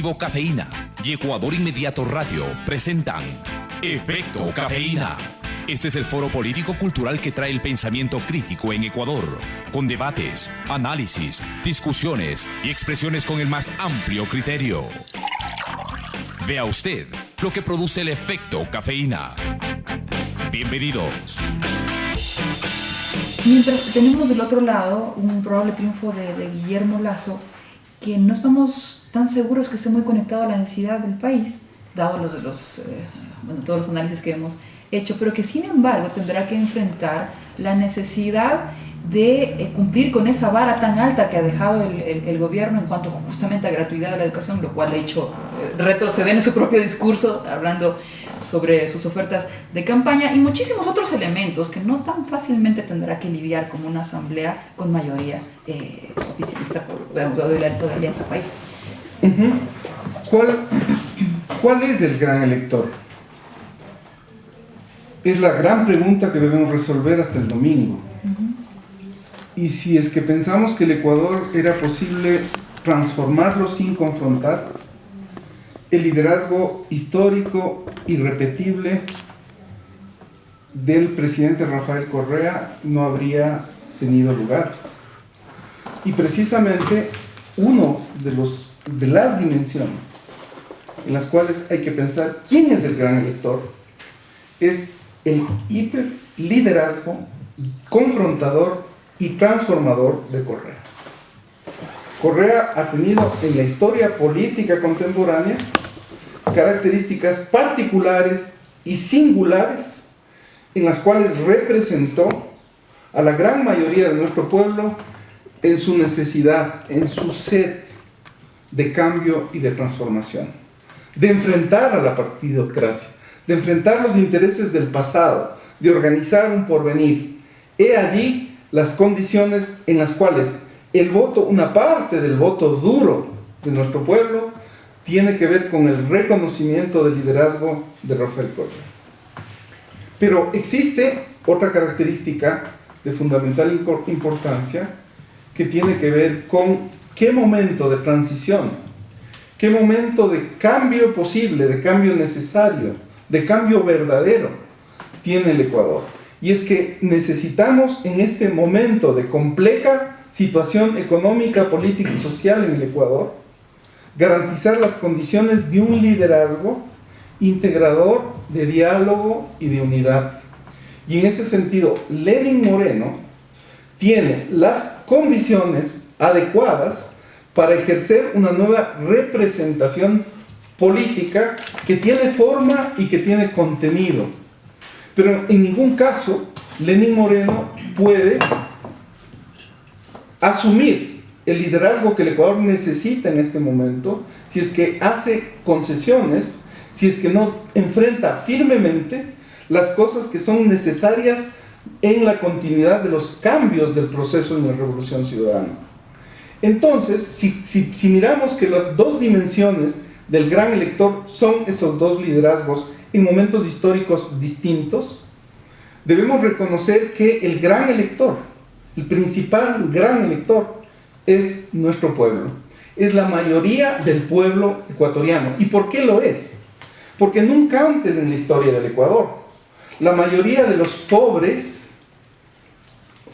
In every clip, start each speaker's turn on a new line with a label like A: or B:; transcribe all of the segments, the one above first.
A: Informativo Cafeína y Ecuador Inmediato Radio presentan Efecto Cafeína. Este es el foro político-cultural que trae el pensamiento crítico en Ecuador, con debates, análisis, discusiones y expresiones con el más amplio criterio. Vea usted lo que produce el efecto cafeína. Bienvenidos.
B: Mientras que tenemos del otro lado un probable triunfo de Guillermo Lasso, que no estamos tan seguros que esté muy conectado a la necesidad del país, dado todos los análisis que hemos hecho, pero que sin embargo tendrá que enfrentar la necesidad de cumplir con esa vara tan alta que ha dejado el gobierno en cuanto justamente a gratuidad de la educación, lo cual ha hecho retroceder en su propio discurso, hablando sobre sus ofertas de campaña y muchísimos otros elementos que no tan fácilmente tendrá que lidiar como una asamblea con mayoría oficialista de la Alianza País.
C: ¿Cuál es el gran elector? Es la gran pregunta que debemos resolver hasta el domingo. Y si es que pensamos que el Ecuador era posible transformarlo sin confrontar, el liderazgo histórico, irrepetible del presidente Rafael Correa no habría tenido lugar. Y precisamente uno de las dimensiones en las cuales hay que pensar quién es el gran elector es el hiperliderazgo confrontador y transformador de Correa. Correa ha tenido en la historia política contemporánea características particulares y singulares en las cuales representó a la gran mayoría de nuestro pueblo en su necesidad, en su sed de cambio y de transformación, de enfrentar a la partidocracia, de enfrentar los intereses del pasado, de organizar un porvenir. He allí las condiciones en las cuales el voto, una parte del voto duro de nuestro pueblo, tiene que ver con el reconocimiento del liderazgo de Rafael Correa. Pero existe otra característica de fundamental importancia que tiene que ver con qué momento de transición, qué momento de cambio posible, de cambio necesario, de cambio verdadero tiene el Ecuador. Y es que necesitamos en este momento de compleja situación económica, política y social en el Ecuador, garantizar las condiciones de un liderazgo integrador, de diálogo y de unidad. Y en ese sentido, Lenín Moreno tiene las condiciones adecuadas para ejercer una nueva representación política que tiene forma y que tiene contenido. Pero en ningún caso Lenín Moreno puede asumir el liderazgo que el Ecuador necesita en este momento si es que hace concesiones, si es que no enfrenta firmemente las cosas que son necesarias en la continuidad de los cambios del proceso en la Revolución Ciudadana. Entonces, si miramos que las dos dimensiones del gran elector son esos dos liderazgos en momentos históricos distintos, debemos reconocer que el gran elector, el principal gran elector, es nuestro pueblo. Es la mayoría del pueblo ecuatoriano. ¿Y por qué lo es? Porque nunca antes en la historia del Ecuador, la mayoría de los pobres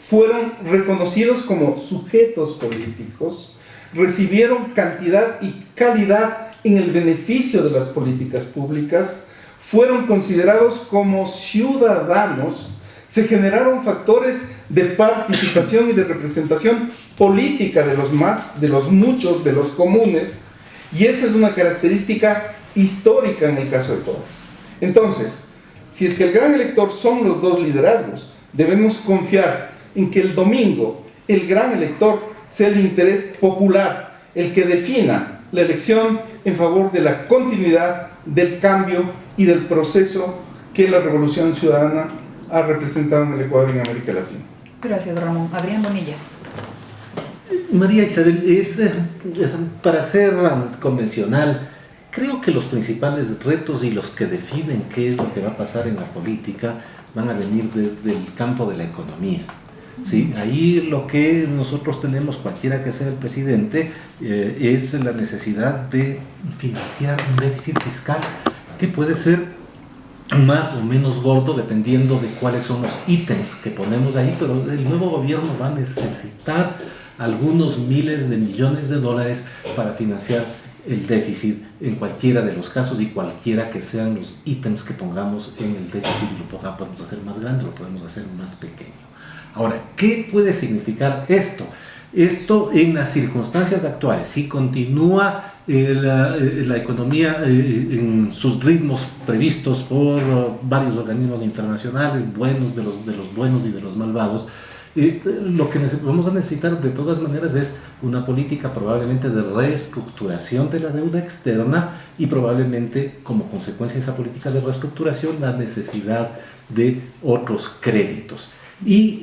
C: fueron reconocidos como sujetos políticos, recibieron cantidad y calidad en el beneficio de las políticas públicas, fueron considerados como ciudadanos, se generaron factores de participación y de representación política de los muchos, de los comunes, y esa es una característica histórica en el caso de Ecuador. Entonces, si es que el gran elector son los dos liderazgos, debemos confiar en que el domingo el gran elector sea el interés popular, el que defina la elección en favor de la continuidad, del cambio y del proceso que la Revolución Ciudadana ha representado en el Ecuador y en América Latina.
B: Gracias, Ramón. Adrián Bonilla.
D: María Isabel, para ser convencional, creo que los principales retos y los que definen qué es lo que va a pasar en la política van a venir desde el campo de la economía. ¿sí? Ahí lo que nosotros tenemos, cualquiera que sea el presidente, es la necesidad de financiar un déficit fiscal que puede ser más o menos gordo dependiendo de cuáles son los ítems que ponemos ahí, pero el nuevo gobierno va a necesitar algunos miles de millones de dólares para financiar el déficit en cualquiera de los casos y cualquiera que sean los ítems que pongamos en el déficit. Lo podemos hacer más grande, lo podemos hacer más pequeño. Ahora, ¿qué puede significar esto? Esto en las circunstancias actuales, si continúa la economía en sus ritmos previstos por varios organismos internacionales, buenos de los buenos y de los malvados, lo que vamos a necesitar de todas maneras es una política probablemente de reestructuración de la deuda externa y probablemente como consecuencia de esa política de reestructuración la necesidad de otros créditos. Y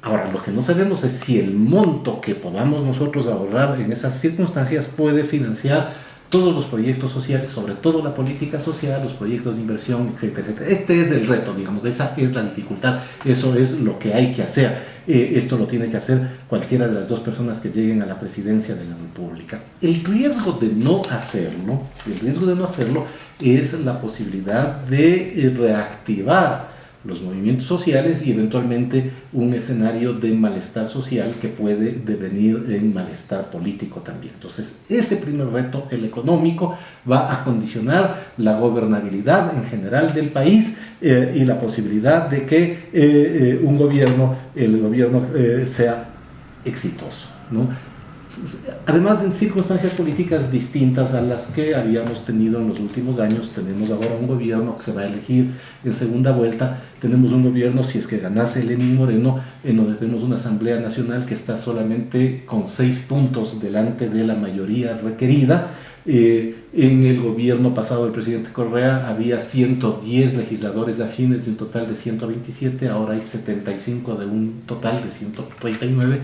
D: ahora lo que no sabemos es si el monto que podamos nosotros ahorrar en esas circunstancias puede financiar todos los proyectos sociales, sobre todo la política social, los proyectos de inversión, etcétera, etcétera. Este es el reto, digamos, esa es la dificultad, eso es lo que hay que hacer. Esto lo tiene que hacer cualquiera de las dos personas que lleguen a la presidencia de la República. El riesgo de no hacerlo es la posibilidad de reactivar los movimientos sociales y eventualmente un escenario de malestar social que puede devenir en malestar político también. Entonces, ese primer reto, el económico, va a condicionar la gobernabilidad en general del país y la posibilidad de que el gobierno sea exitoso, ¿no? Además, en circunstancias políticas distintas a las que habíamos tenido en los últimos años, tenemos ahora un gobierno que se va a elegir en segunda vuelta, tenemos un gobierno, si es que ganase Lenín Moreno, en donde tenemos una Asamblea Nacional que está solamente con 6 puntos delante de la mayoría requerida. En el gobierno pasado del presidente Correa había 110 legisladores afines de un total de 127, ahora hay 75 de un total de 139,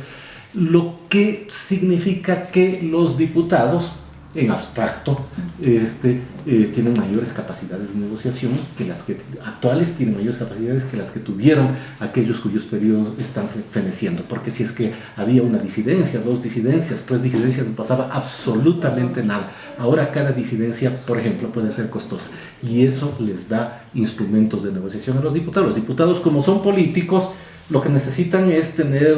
D: lo que significa que los diputados, en abstracto, tienen mayores capacidades de negociación que las que actuales, tienen mayores capacidades que las que tuvieron aquellos cuyos periodos están feneciendo, porque si es que había una disidencia, 2 disidencias, 3 disidencias, no pasaba absolutamente nada. Ahora cada disidencia, por ejemplo, puede ser costosa y eso les da instrumentos de negociación a los diputados. Los diputados, como son políticos, lo que necesitan es tener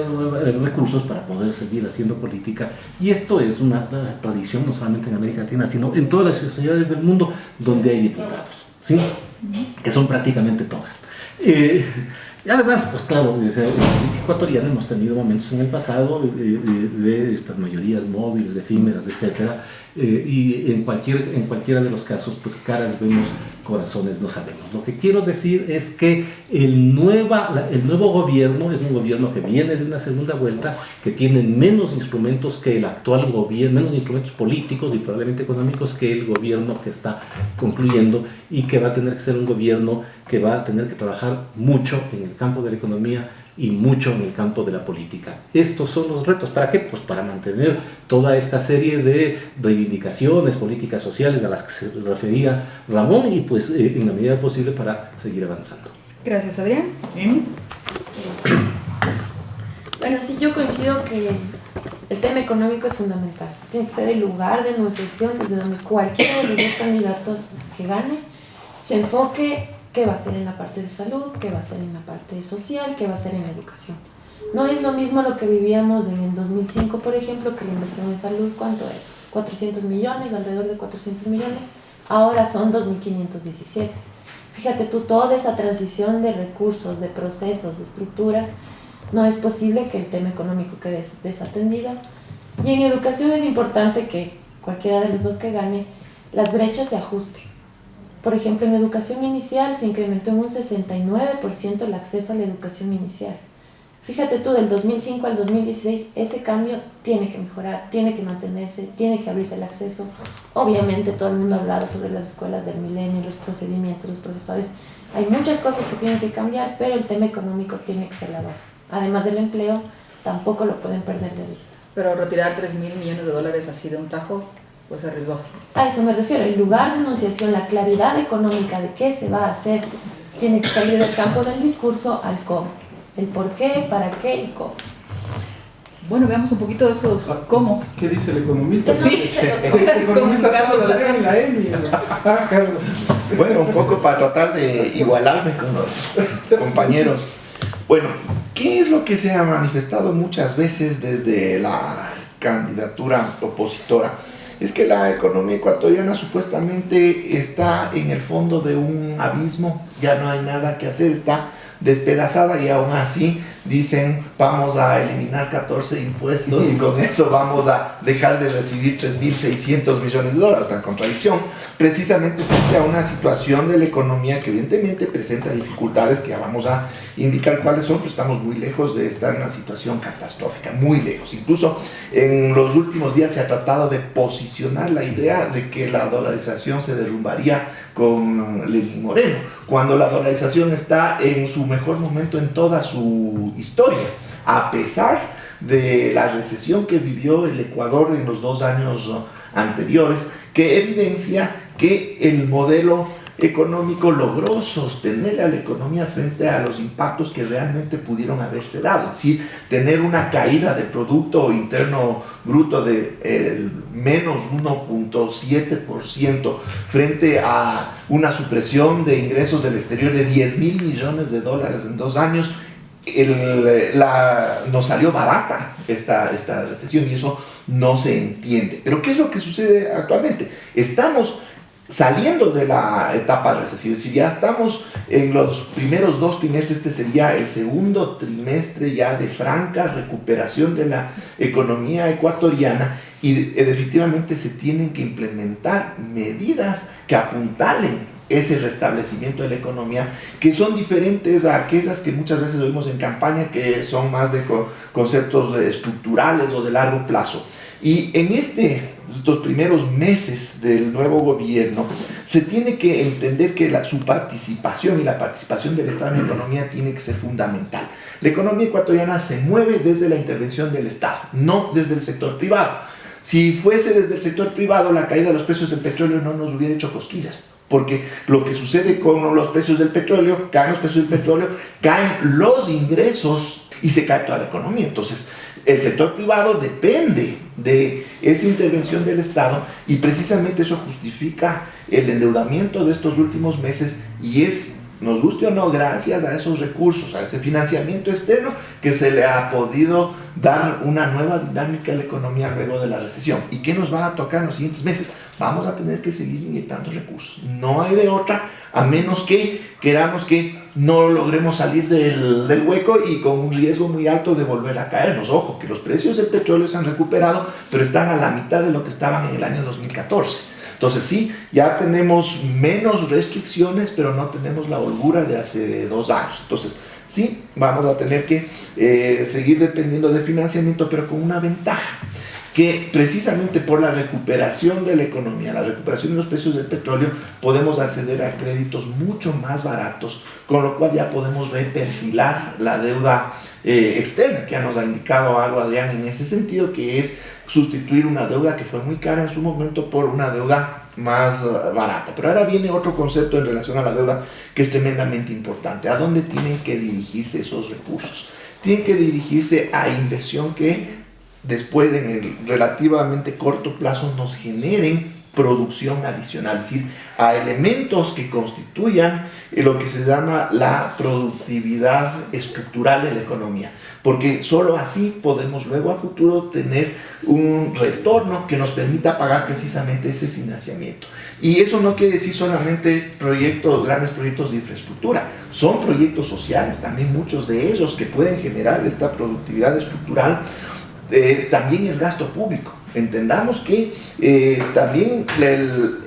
D: recursos para poder seguir haciendo política, y esto es una tradición no solamente en América Latina, sino en todas las sociedades del mundo donde hay diputados, ¿sí? Que son prácticamente todas. Y además, pues claro, en la política ecuatoriana hemos tenido momentos en el pasado de estas mayorías móviles, efímeras, etcétera, y en cualquiera de los casos, pues caras vemos, corazones no sabemos. Lo que quiero decir es que el nuevo gobierno es un gobierno que viene de una segunda vuelta, que tiene menos instrumentos que el actual gobierno, menos instrumentos políticos y probablemente económicos que el gobierno que está concluyendo, y que va a tener que ser un gobierno que va a tener que trabajar mucho en el campo de la economía y mucho en el campo de la política. Estos son los retos. ¿Para qué? Pues para mantener toda esta serie de reivindicaciones políticas sociales a las que se refería Ramón y pues en la medida posible para seguir avanzando.
B: Gracias, Adrián. ¿Emi?
E: Bueno, sí, yo coincido que el tema económico es fundamental. Tiene que ser el lugar de negociación desde donde cualquiera de los dos candidatos que gane se enfoque qué va a ser en la parte de salud, qué va a ser en la parte social, qué va a ser en la educación. No es lo mismo lo que vivíamos en el 2005, por ejemplo, que la inversión en salud, ¿cuánto era? 400 millones, alrededor de 400 millones, ahora son 2.517. Fíjate tú, toda esa transición de recursos, de procesos, de estructuras, no es posible que el tema económico quede desatendido. Y en educación es importante que cualquiera de los dos que gane, las brechas se ajusten. Por ejemplo, en educación inicial se incrementó en un 69% el acceso a la educación inicial. Fíjate tú, del 2005 al 2016, ese cambio tiene que mejorar, tiene que mantenerse, tiene que abrirse el acceso. Obviamente todo el mundo ha hablado sobre las escuelas del milenio, los procedimientos, los profesores. Hay muchas cosas que tienen que cambiar, pero el tema económico tiene que ser la base. Además del empleo, tampoco lo pueden perder de vista.
B: Pero retirar 3.000 millones de dólares así de un tajo, pues es riesgoso.
E: A eso me refiero, el lugar de enunciación, la claridad económica de qué se va a hacer, tiene que salir del campo del discurso al cómo. el por qué, para qué y cómo.
B: Bueno, veamos un poquito de esos cómo.
C: ¿Qué dice el economista?
B: Sí.
C: El economista está en la EMI. Carlos.
F: Bueno, un poco para tratar de igualarme con los compañeros. Bueno, ¿qué es lo que se ha manifestado muchas veces desde la candidatura opositora? Es que la economía ecuatoriana supuestamente está en el fondo de un abismo, ya no hay nada que hacer, está despedazada y aún así dicen vamos a eliminar 14 impuestos y con eso vamos a dejar de recibir 3.600 millones de dólares. Una contradicción, precisamente frente a una situación de la economía que evidentemente presenta dificultades que ya vamos a indicar cuáles son, pero estamos muy lejos de estar en una situación catastrófica, muy lejos. Incluso en los últimos días se ha tratado de posicionar la idea de que la dolarización se derrumbaría con Lenín Moreno, cuando la dolarización está en su mejor momento en toda su historia, a pesar de la recesión que vivió el Ecuador en los 2 años anteriores, que evidencia que el modelo económico logró sostener a la economía frente a los impactos que realmente pudieron haberse dado, es decir, tener una caída del Producto Interno Bruto de menos 1.7% frente a una supresión de ingresos del exterior de 10.000 millones de dólares en 2 años. Nos salió barata esta recesión y eso no se entiende. Pero ¿qué es lo que sucede actualmente? Estamos saliendo de la etapa recesiva, es decir, ya estamos en los primeros 2 trimestres, este sería el segundo trimestre ya de franca recuperación de la economía ecuatoriana y efectivamente se tienen que implementar medidas que apuntalen ese restablecimiento de la economía, que son diferentes a aquellas que muchas veces oímos en campaña, que son más de conceptos estructurales o de largo plazo. Y en estos primeros meses del nuevo gobierno se tiene que entender que su participación y la participación del Estado en la economía tiene que ser fundamental. La economía ecuatoriana se mueve desde la intervención del Estado, no desde el sector privado. Si fuese desde el sector privado, la caída de los precios del petróleo no nos hubiera hecho cosquillas. Porque lo que sucede con los precios del petróleo, caen los precios del petróleo, caen los ingresos y se cae toda la economía. Entonces, el sector privado depende de esa intervención del Estado y precisamente eso justifica el endeudamiento de estos últimos meses y es, nos guste o no, gracias a esos recursos, a ese financiamiento externo que se le ha podido dar una nueva dinámica a la economía luego de la recesión. ¿Y qué nos va a tocar en los siguientes meses? Vamos a tener que seguir inyectando recursos. No hay de otra, a menos que queramos que no logremos salir del hueco y con un riesgo muy alto de volver a caernos. Ojo, que los precios del petróleo se han recuperado, pero están a la mitad de lo que estaban en el año 2014. Entonces sí, ya tenemos menos restricciones, pero no tenemos la holgura de hace 2 años. Entonces sí, vamos a tener que seguir dependiendo de financiamiento, pero con una ventaja, que precisamente por la recuperación de la economía, la recuperación de los precios del petróleo, podemos acceder a créditos mucho más baratos, con lo cual ya podemos reperfilar la deuda externa, que ya nos ha indicado algo Adrián en ese sentido, que es sustituir una deuda que fue muy cara en su momento por una deuda más barata. Pero ahora viene otro concepto en relación a la deuda que es tremendamente importante. ¿A dónde tienen que dirigirse esos recursos? Tienen que dirigirse a inversión que después, en el relativamente corto plazo, nos generen producción adicional, es decir, a elementos que constituyan lo que se llama la productividad estructural de la economía, porque solo así podemos luego a futuro tener un retorno que nos permita pagar precisamente ese financiamiento. Y eso no quiere decir solamente grandes proyectos de infraestructura, son proyectos sociales, también muchos de ellos que pueden generar esta productividad estructural. También es gasto público. Entendamos que también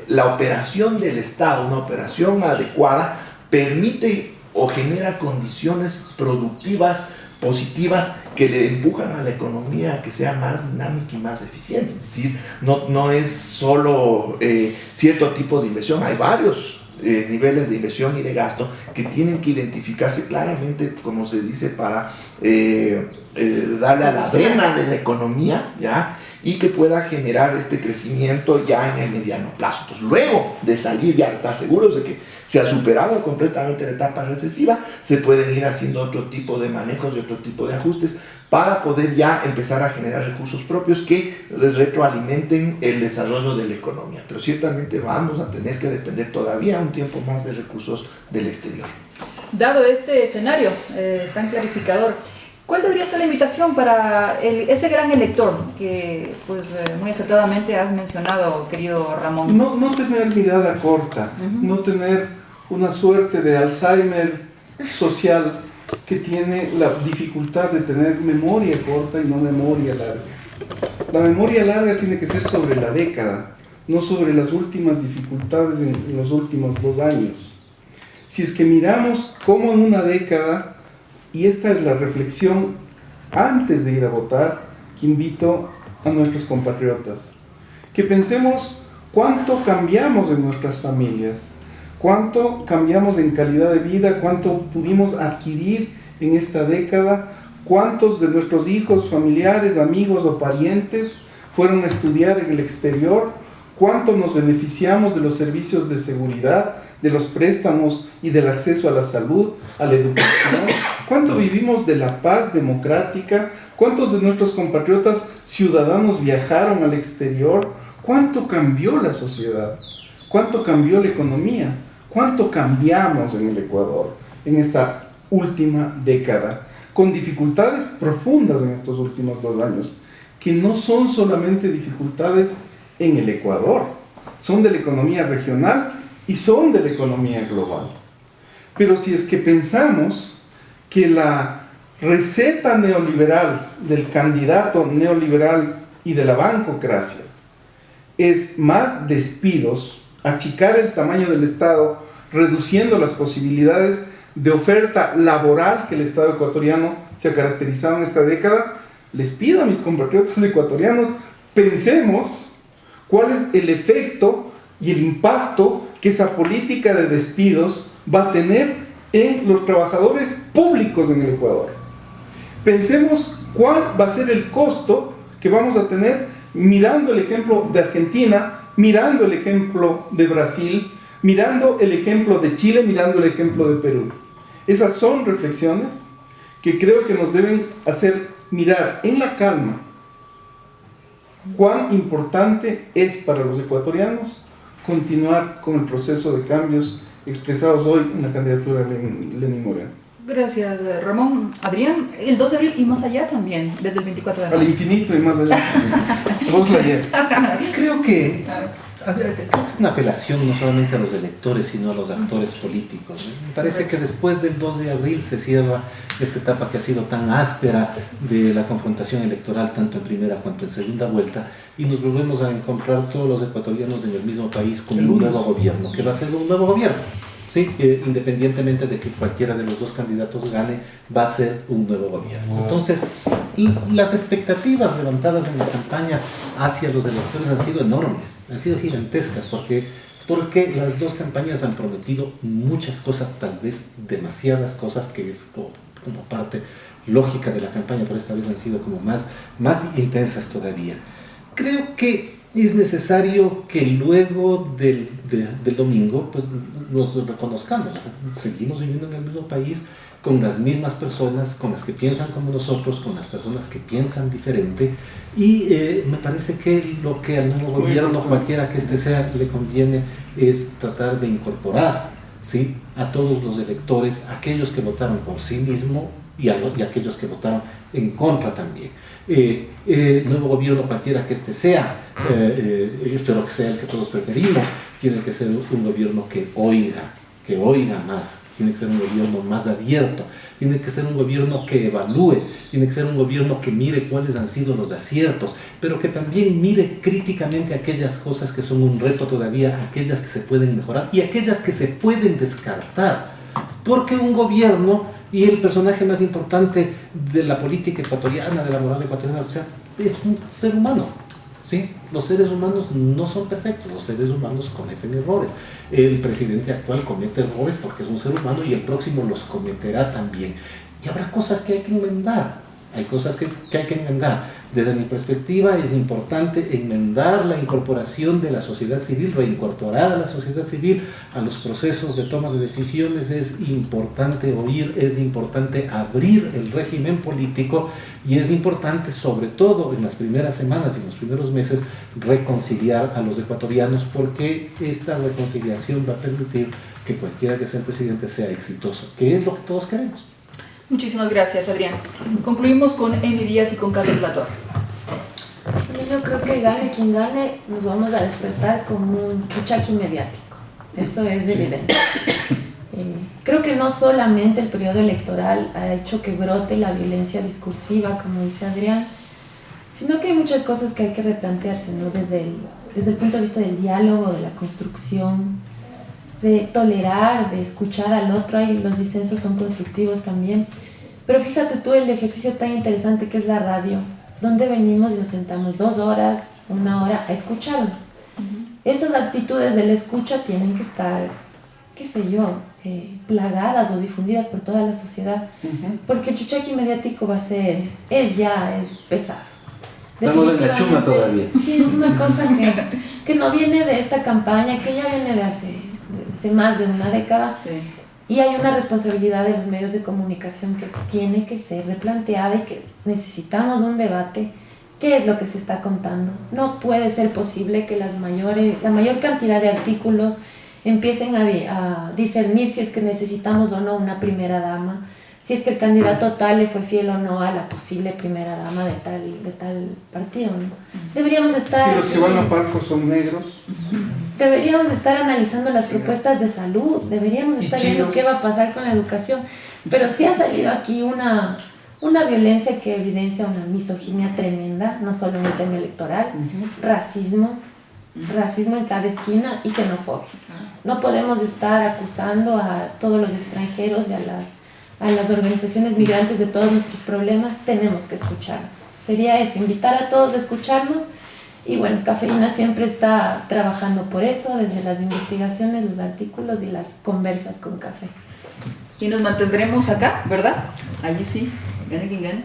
F: la operación del Estado, una operación adecuada, permite o genera condiciones productivas positivas que le empujan a la economía a que sea más dinámica y más eficiente. Es decir, no es solo cierto tipo de inversión, hay varios niveles de inversión y de gasto que tienen que identificarse claramente, como se dice, para darle a la vena de la economía, ¿ya? Y que pueda generar este crecimiento ya en el mediano plazo. Entonces, luego de salir, ya estar seguros de que se ha superado completamente la etapa recesiva, se pueden ir haciendo otro tipo de manejos y otro tipo de ajustes para poder ya empezar a generar recursos propios que retroalimenten el desarrollo de la economía. Pero ciertamente vamos a tener que depender todavía un tiempo más de recursos del exterior.
B: Dado este escenario tan clarificador, ¿cuál debería ser la invitación para ese gran elector que pues, muy acertadamente has mencionado, querido Ramón?
C: No tener mirada corta, no tener una suerte de Alzheimer social que tiene la dificultad de tener memoria corta y no memoria larga. La memoria larga tiene que ser sobre la década, no sobre las últimas dificultades en los últimos 2 años. Si es que miramos cómo en una década, y esta es la reflexión antes de ir a votar, que invito a nuestros compatriotas, que pensemos cuánto cambiamos en nuestras familias, cuánto cambiamos en calidad de vida, cuánto pudimos adquirir en esta década, cuántos de nuestros hijos, familiares, amigos o parientes fueron a estudiar en el exterior, cuánto nos beneficiamos de los servicios de seguridad, de los préstamos y del acceso a la salud, a la educación, cuánto vivimos de la paz democrática, cuántos de nuestros compatriotas ciudadanos viajaron al exterior, cuánto cambió la sociedad, cuánto cambió la economía, cuánto cambiamos en el Ecuador en esta última década, con dificultades profundas en estos últimos 2 años, que no son solamente dificultades en el Ecuador, son de la economía regional y son de la economía global. Pero si es que pensamos que la receta neoliberal del candidato neoliberal y de la bancocracia es más despidos, achicar el tamaño del Estado, reduciendo las posibilidades de oferta laboral que el Estado ecuatoriano se ha caracterizado en esta década, les pido a mis compatriotas ecuatorianos, pensemos cuál es el efecto y el impacto que esa política de despidos va a tener en los trabajadores públicos en el Ecuador. Pensemos cuál va a ser el costo que vamos a tener mirando el ejemplo de Argentina, mirando el ejemplo de Brasil, mirando el ejemplo de Chile, mirando el ejemplo de Perú. Esas son reflexiones que creo que nos deben hacer mirar en la calma cuán importante es para los ecuatorianos continuar con el proceso de cambios expresados hoy en la candidatura de Lenín Moreno.
B: Gracias, Ramón. Adrián, el 2 de abril y más allá también, desde el 24 de mayo.
C: Al infinito y más allá. Vos la ayer.
D: Creo que es una apelación no solamente a los electores, sino a los actores políticos, ¿no? Me parece que después del 2 de abril se cierra esta etapa que ha sido tan áspera de la confrontación electoral, tanto en primera cuanto en segunda vuelta, y nos volvemos a encontrar todos los ecuatorianos en el mismo país con un nuevo gobierno, que va a ser un nuevo gobierno. Sí, independientemente de que cualquiera de los 2 candidatos gane, va a ser un nuevo gobierno. Entonces, las expectativas levantadas en la campaña hacia los electores han sido enormes, han sido gigantescas, porque las 2 campañas han prometido muchas cosas, tal vez demasiadas cosas, que es como parte lógica de la campaña, pero esta vez han sido como más intensas todavía. Creo que es necesario que luego del domingo pues nos reconozcamos. Seguimos viviendo en el mismo país, con las mismas personas, con las que piensan como nosotros, con las personas que piensan diferente, y me parece que lo que al nuevo gobierno, cualquiera que este sea, le conviene es tratar de incorporar, ¿sí?, a todos los electores, aquellos que votaron por sí mismo y aquellos que votaron en contra también. Nuevo gobierno, cualquiera que este sea, espero que sea el que todos preferimos, tiene que ser un gobierno que oiga más, tiene que ser un gobierno más abierto, tiene que ser un gobierno que evalúe, tiene que ser un gobierno que mire cuáles han sido los aciertos, pero que también mire críticamente aquellas cosas que son un reto todavía, aquellas que se pueden mejorar y aquellas que se pueden descartar, porque un gobierno y el personaje más importante de la política ecuatoriana, de la moral ecuatoriana, o sea, es un ser humano, ¿sí? Los seres humanos no son perfectos, los seres humanos cometen errores. El presidente actual comete errores porque es un ser humano y el próximo los cometerá también. Y habrá cosas que hay que enmendar, hay cosas que hay que enmendar. Desde mi perspectiva es importante enmendar la incorporación de la sociedad civil, reincorporar a la sociedad civil a los procesos de toma de decisiones. Es importante oír, es importante abrir el régimen político y es importante, sobre todo en las primeras semanas y en los primeros meses, reconciliar a los ecuatorianos, porque esta reconciliación va a permitir que cualquiera que sea el presidente sea exitoso, que es lo que todos queremos.
B: Muchísimas gracias, Adrián. Concluimos con Emi Díaz y con Carlos Latorre.
E: Yo creo que gane quien gane, nos vamos a despertar como un chuchaqui mediático. Eso es evidente. Creo que no solamente el periodo electoral ha hecho que brote la violencia discursiva, como dice Adrián, sino que hay muchas cosas que hay que replantearse, ¿no? Desde el punto de vista del diálogo, de la construcción, de tolerar, de escuchar al otro. Los disensos son constructivos también. Pero fíjate tú el ejercicio tan interesante que es la radio, donde venimos y nos sentamos 2 horas, 1 hora a escucharnos. Esas actitudes de la escucha tienen que estar, qué sé yo, plagadas o difundidas por toda la sociedad, porque el chuchaqui mediático es pesado.
D: Estamos en la chuma todavía.
E: Sí, es una cosa que no viene de esta campaña, que ya viene de hace más de una década.
B: Sí.
E: Y hay una responsabilidad de los medios de comunicación que tiene que ser replanteada y que necesitamos un debate. ¿Qué es lo que se está contando? No puede ser posible que la mayor cantidad de artículos empiecen a discernir si es que necesitamos o no una primera dama, si es que el candidato tal le fue fiel o no a la posible primera dama de tal partido, ¿no? Deberíamos estar...
C: Si los que van a palcos son negros.
E: Deberíamos estar analizando las propuestas de salud, deberíamos estar viendo qué va a pasar con la educación, pero sí ha salido aquí una violencia que evidencia una misoginia tremenda, no solo en el tema electoral, racismo en cada esquina y xenofobia. No podemos estar acusando a todos los extranjeros y a las organizaciones migrantes de todos nuestros problemas. Tenemos que escuchar. Sería eso, invitar a todos a escucharnos. Y bueno, Cafeína siempre está trabajando por eso, desde las investigaciones, los artículos y las conversas con café.
B: Y nos mantendremos acá, ¿verdad? Allí sí, gane quien gane.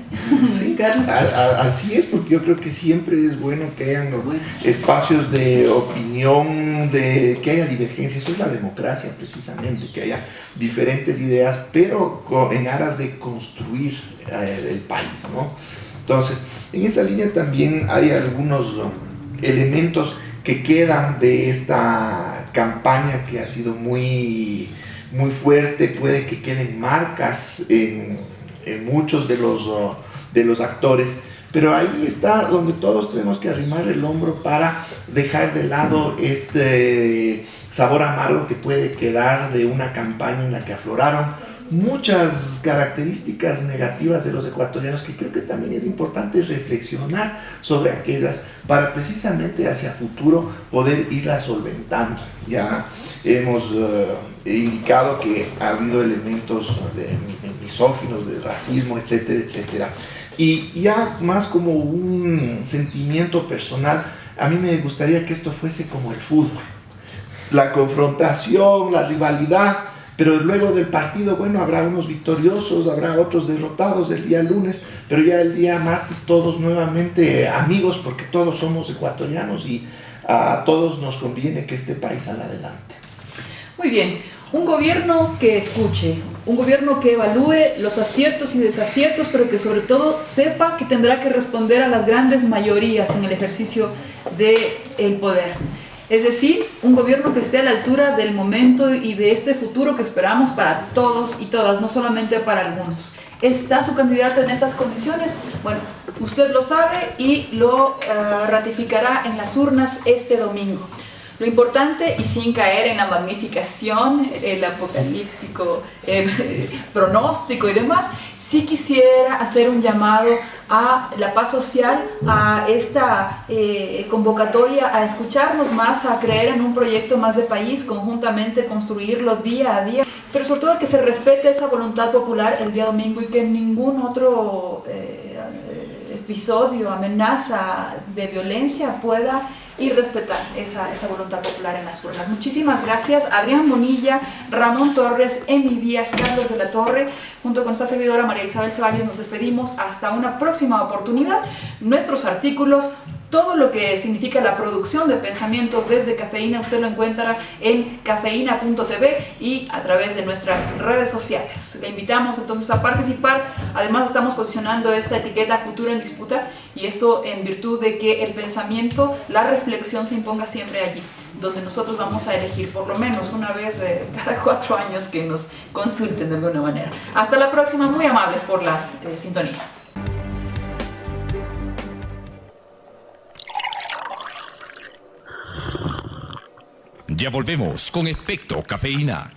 F: Sí,
B: Carlos.
F: así es, porque yo creo que siempre es bueno que hayan los espacios de opinión, que haya divergencia. Eso es la democracia, precisamente, que haya diferentes ideas, pero en aras de construir el país, ¿no? Entonces, en esa línea también hay algunos elementos que quedan de esta campaña que ha sido muy, muy fuerte. Puede que queden marcas en muchos de los actores, pero ahí está donde todos tenemos que arrimar el hombro para dejar de lado este sabor amargo que puede quedar de una campaña en la que afloraron muchas características negativas de los ecuatorianos, que creo que también es importante reflexionar sobre aquellas para precisamente hacia futuro poder irlas solventando. Ya hemos indicado que ha habido elementos de misóginos, de racismo, etcétera, etcétera. Y ya más como un sentimiento personal, a mí me gustaría que esto fuese como el fútbol. La confrontación, la rivalidad, pero luego del partido, bueno, habrá unos victoriosos, habrá otros derrotados el día lunes, pero ya el día martes todos nuevamente amigos, porque todos somos ecuatorianos y a todos nos conviene que este país salga adelante.
B: Muy bien, un gobierno que escuche, un gobierno que evalúe los aciertos y desaciertos, pero que sobre todo sepa que tendrá que responder a las grandes mayorías en el ejercicio del poder. Es decir, un gobierno que esté a la altura del momento y de este futuro que esperamos para todos y todas, no solamente para algunos. ¿Está su candidato en esas condiciones? Bueno, usted lo sabe y lo ratificará en las urnas este domingo. Lo importante, y sin caer en la magnificación, el apocalíptico pronóstico y demás, sí quisiera hacer un llamado a la paz social, a esta convocatoria, a escucharnos más, a creer en un proyecto más de país, conjuntamente construirlo día a día, pero sobre todo que se respete esa voluntad popular el día domingo y que ningún otro episodio, amenaza de violencia pueda y respetar esa voluntad popular en las urnas. Muchísimas gracias, Adrián Bonilla, Ramón Torres, Emi Díaz, Carlos de la Torre, junto con esta servidora María Isabel Ceballos, nos despedimos hasta una próxima oportunidad. Nuestros artículos, todo lo que significa la producción de pensamiento desde Cafeína, usted lo encuentra en cafeína.tv y a través de nuestras redes sociales. Le invitamos entonces a participar. Además estamos posicionando esta etiqueta Futuro en Disputa, y esto en virtud de que el pensamiento, la reflexión se imponga siempre allí, donde nosotros vamos a elegir por lo menos una vez cada 4 años que nos consulten de alguna manera. Hasta la próxima, muy amables por la sintonía.
A: Ya volvemos con Efecto Cafeína.